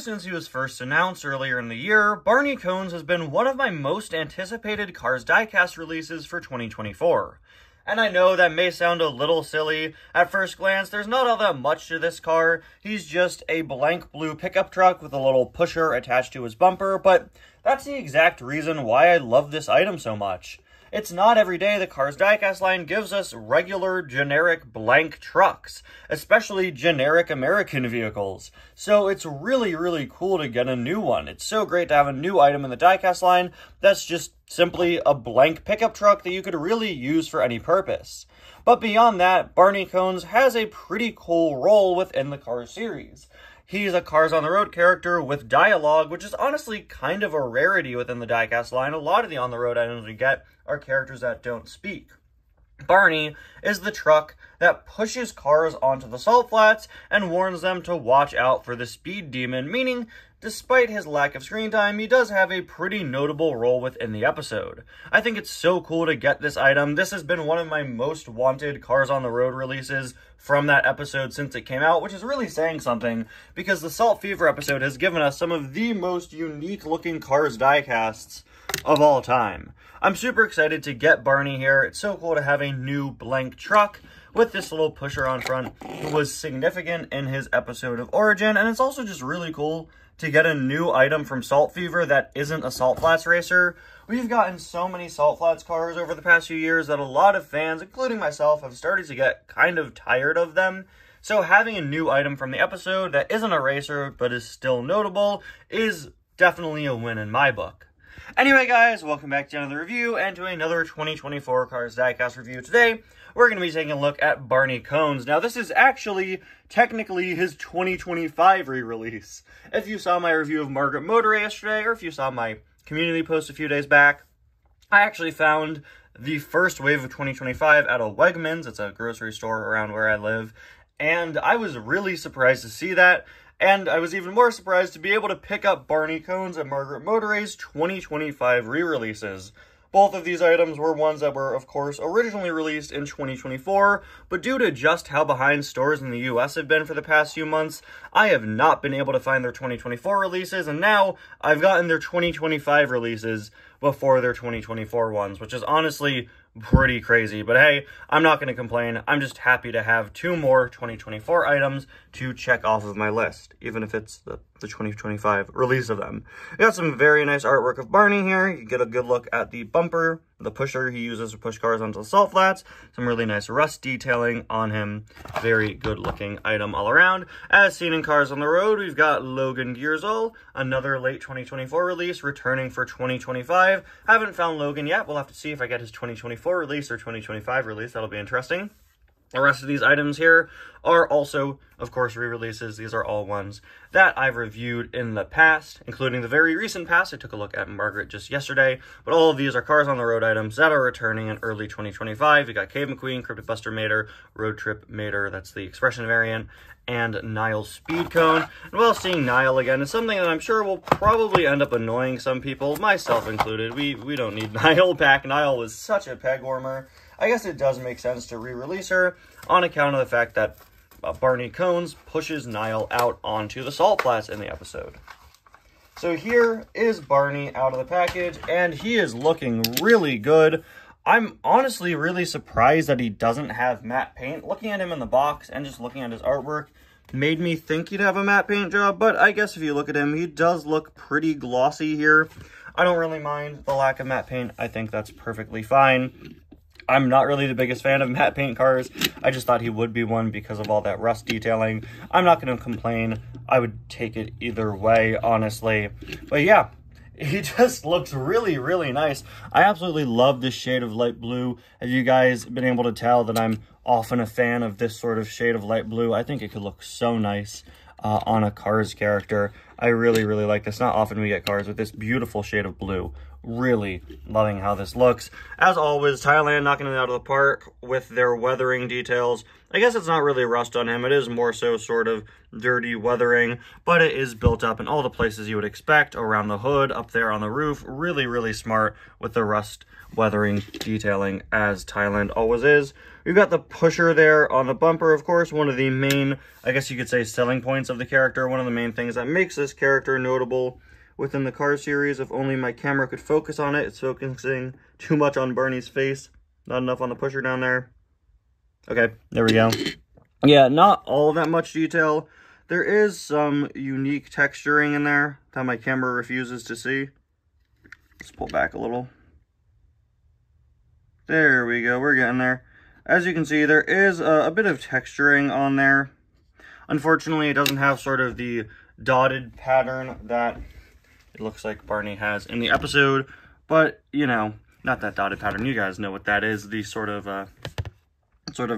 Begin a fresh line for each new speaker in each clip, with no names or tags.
since he was first announced earlier in the year, Barney Cones has been one of my most anticipated Cars diecast releases for 2024. And I know that may sound a little silly at first glance. There's not all that much to this car. He's just a blank blue pickup truck with a little pusher attached to his bumper, but that's the exact reason why I love this item so much. It's not every day the Cars diecast line gives us regular, generic, blank trucks, especially generic American vehicles. So it's really, really cool to get a new one. It's so great to have a new item in the diecast line that's just simply a blank pickup truck that you could really use for any purpose. But beyond that, Barney Cones has a pretty cool role within the Cars series. He's a Cars on the Road character with dialogue, which is honestly kind of a rarity within the diecast line. A lot of the on the road items we get are characters that don't speak. Barney is the truck that pushes cars onto the salt flats and warns them to watch out for the speed demon, meaning despite his lack of screen time, he does have a pretty notable role within the episode. I think it's so cool to get this item. This has been one of my most wanted Cars on the Road releases from that episode since it came out, which is really saying something because the Salt Fever episode has given us some of the most unique looking Cars diecasts of all time. I'm super excited to get Barney here. It's so cool to have a new blank truck with this little pusher on front who was significant in his episode of Origin, and it's also just really cool to get a new item from Salt Fever that isn't a Salt Flats racer. We've gotten so many Salt Flats cars over the past few years that a lot of fans, including myself, have started to get kind of tired of them. So having a new item from the episode that isn't a racer but is still notable is definitely a win in my book. Anyway, guys, welcome back to another review and to another 2024 Cars diecast review. Today, we're going to be taking a look at Barney Cones. Now, this is actually technically his 2025 re-release. If you saw my review of Margaret Motor yesterday, or if you saw my community post a few days back, I actually found the first wave of 2025 at a Wegmans. It's a grocery store around where I live, and I was really surprised to see that. And I was even more surprised to be able to pick up Barney Cones and Margaret Motoray's 2025 re-releases. Both of these items were ones that were, of course, originally released in 2024, but due to just how behind stores in the US have been for the past few months, I have not been able to find their 2024 releases, and now I've gotten their 2025 releases before their 2024 ones, which is honestly pretty crazy. But hey, I'm not going to complain. I'm just happy to have two more 2024 items to check off of my list, even if it's the 2025 release of them. We got some very nice artwork of Barney here. You get a good look at the bumper, the pusher he uses to push cars onto the salt flats, some really nice rust detailing on him. Very good looking item all around. As seen in Cars on the Road, we've got Logan Gearsall, another late 2024 release, returning for 2025. Haven't found Logan yet. We'll have to see if I get his 2024 release or 2025 release. That'll be interesting. The rest of these items here are also, of course, re-releases. These are all ones that I've reviewed in the past, including the very recent past. I took a look at Margaret just yesterday, but all of these are Cars on the Road items that are returning in early 2025. You got Cave McQueen, Cryptic Buster Mater, Road Trip Mater, that's the Expression variant, and Nile's Speed Cone. And while seeing Nile again is something that I'm sure will probably end up annoying some people, myself included. We don't need Nile back. Nile was such a peg warmer. I guess it does make sense to re-release her on account of the fact that Barney Cones pushes Nile out onto the salt flats in the episode. So here is Barney out of the package, and he is looking really good. I'm honestly really surprised that he doesn't have matte paint. Looking at him in the box and just looking at his artwork made me think he'd have a matte paint job, but I guess if you look at him, he does look pretty glossy here. I don't really mind the lack of matte paint. I think that's perfectly fine. I'm not really the biggest fan of matte paint cars. I just thought he would be one because of all that rust detailing. I'm not going to complain. I would take it either way, honestly. But yeah, he just looks really, really nice. I absolutely love this shade of light blue. Have you guys been able to tell that I'm often a fan of this sort of shade of light blue? I think it could look so nice on a Cars character. I really, really like this. Not often we get cars with this beautiful shade of blue really loving how this looks. As always, Thailand knocking it out of the park with their weathering details. I guess it's not really rust on him. It is more so sort of dirty weathering, but it is built up in all the places you would expect, around the hood, up there on the roof. Really, really smart with the rust weathering detailing, as Thailand always is. We've got the pusher there on the bumper, of course, one of the main, I guess you could say, selling points of the character. One of the main things that makes this character notable within the car series. If only my camera could focus on it. It's focusing too much on Barney's face. Not enough on the pusher down there. Okay, there we go. Yeah, not all that much detail. There is some unique texturing in there that my camera refuses to see. Let's pull back a little. There we go, we're getting there. As you can see, there is a bit of texturing on there. Unfortunately, it doesn't have sort of the dotted pattern that it looks like Barney has in the episode, but, you know, not that dotted pattern. You guys know what that is, the sort of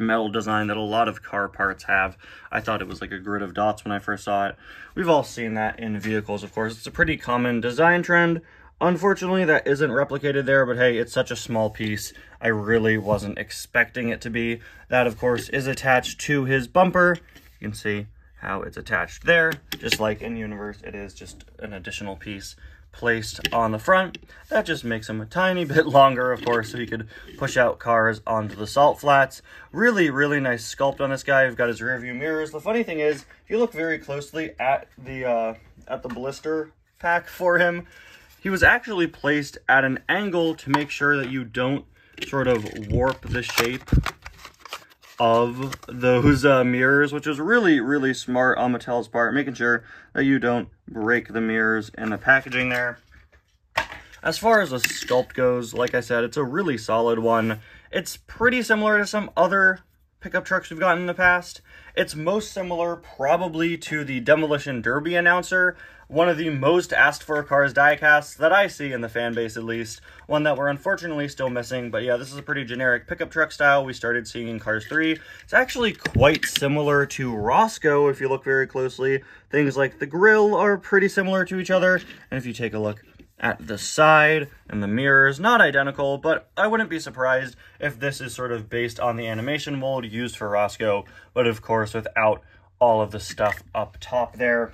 metal design that a lot of car parts have. I thought it was like a grid of dots when I first saw it. We've all seen that in vehicles, of course. It's a pretty common design trend. Unfortunately, that isn't replicated there, but hey, it's such a small piece. I really wasn't expecting it to be. That, of course, is attached to his bumper. You can see how it's attached there. Just like in universe, it is just an additional piece placed on the front. That just makes him a tiny bit longer, of course, so he could push out cars onto the salt flats. Really, really nice sculpt on this guy. We've got his rear view mirrors. The funny thing is, if you look very closely at the blister pack for him, he was actually placed at an angle to make sure that you don't sort of warp the shape of those mirrors, which is really, really smart on Mattel's part, making sure that you don't break the mirrors in the packaging there. As far as the sculpt goes, like I said, it's a really solid one. It's pretty similar to some other pickup trucks we've gotten in the past. It's most similar probably to the Demolition Derby announcer, one of the most asked for Cars diecasts that I see in the fan base, at least. One that we're unfortunately still missing, but yeah, this is a pretty generic pickup truck style we started seeing in Cars 3. It's actually quite similar to Roscoe if you look very closely. Things like the grille are pretty similar to each other, and if you take a look at the side and the mirrors, not identical, but I wouldn't be surprised if this is sort of based on the animation mold used for Roscoe, but of course without all of the stuff up top there.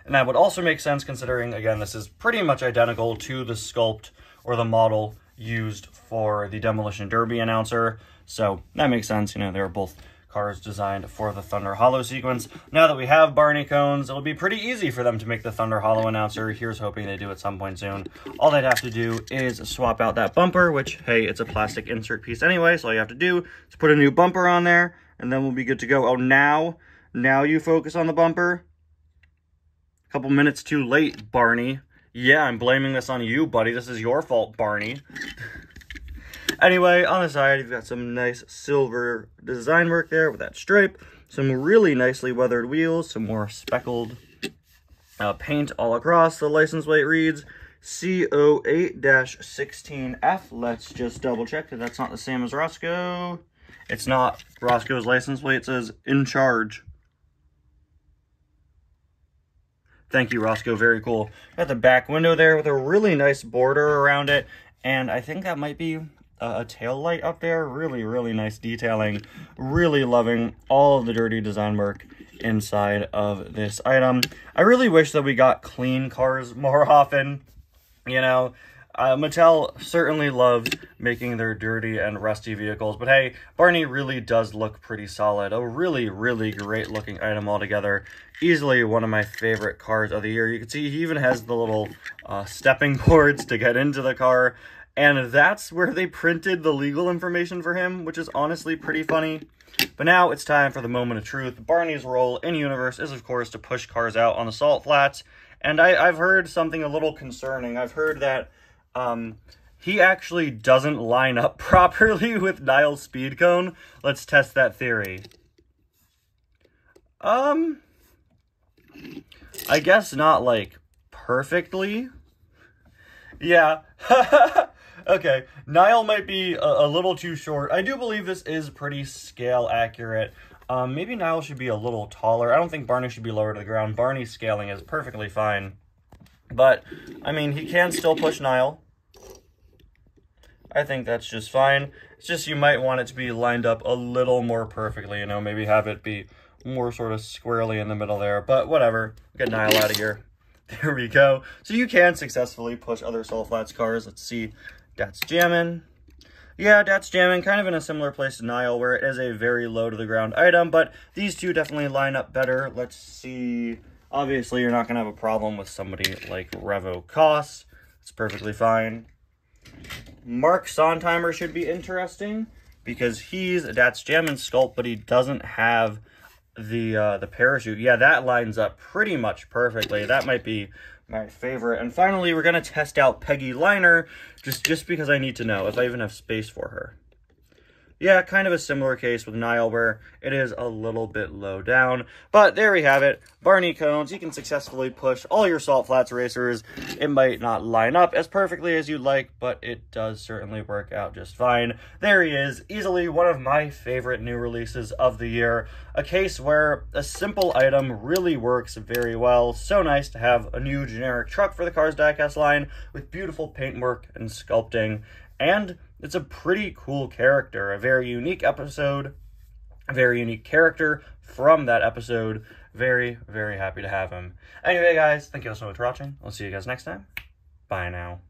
And that would also make sense considering, again, this is pretty much identical to the sculpt or the model used for the Demolition Derby announcer. So that makes sense. You know, they were both cars designed for the Thunder Hollow sequence. Now that we have Barney cones, it'll be pretty easy for them to make the Thunder Hollow announcer. Here's hoping they do at some point soon. All they'd have to do is swap out that bumper, which, hey, it's a plastic insert piece anyway, so all you have to do is put a new bumper on there, and then we'll be good to go. Oh, now you focus on the bumper. Couple minutes too late, Barney. Yeah, I'm blaming this on you, buddy. This is your fault, Barney. Anyway, on the side, you've got some nice silver design work there with that stripe. Some really nicely weathered wheels. Some more speckled paint all across. The license plate reads CO8-16F. Let's just double check that that's not the same as Roscoe. It's not. Roscoe's license plate says in charge. Thank you, Roscoe. Very cool. Got the back window there with a really nice border around it. And I think that might be a tail light up there. Really, really nice detailing. Really loving all of the dirty design work inside of this item. I really wish that we got clean cars more often. You know, Mattel certainly loves making their dirty and rusty vehicles, but hey, Barney really does look pretty solid. A really, really great looking item altogether. Easily one of my favorite cars of the year. You can see he even has the little stepping boards to get into the car, and that's where they printed the legal information for him, which is honestly pretty funny. But now it's time for the moment of truth. Barney's role in universe is, of course, to push cars out on the salt flats, and I've heard something a little concerning. I've heard that he actually doesn't line up properly with Niall's speed cone. Let's test that theory. I guess not, like, perfectly. Yeah. Okay, Niall might be a little too short. I do believe this is pretty scale accurate. Maybe Niall should be a little taller. I don't think Barney should be lower to the ground. Barney's scaling is perfectly fine. But, I mean, he can still push Nile. I think that's just fine. It's just you might want it to be lined up a little more perfectly, you know, maybe have it be more sort of squarely in the middle there. But whatever, get Nile out of here. There we go. So you can successfully push other Soul Flats cars. Let's see. That's jamming. Yeah, that's jamming, kind of in a similar place to Nile, where it is a very low to the ground item, but these two definitely line up better. Let's see. Obviously, you're not going to have a problem with somebody like Revo Koss. It's perfectly fine. Mark Sontheimer should be interesting, because he's a That's Jammin' sculpt, but he doesn't have the parachute. Yeah, that lines up pretty much perfectly. That might be my favorite. And finally, we're going to test out Peggy Liner, just because I need to know if I even have space for her. Yeah, kind of a similar case with Nile, where it is a little bit low down. But there we have it. Barney Cones, you can successfully push all your Salt Flats racers. It might not line up as perfectly as you'd like, but it does certainly work out just fine. There he is, easily one of my favorite new releases of the year. A case where a simple item really works very well. So nice to have a new generic truck for the Cars Diecast line with beautiful paintwork and sculpting. And it's a pretty cool character, a very unique episode, a very unique character from that episode. Very, very happy to have him. Anyway, guys, thank you all so much for watching. I'll see you guys next time. Bye now.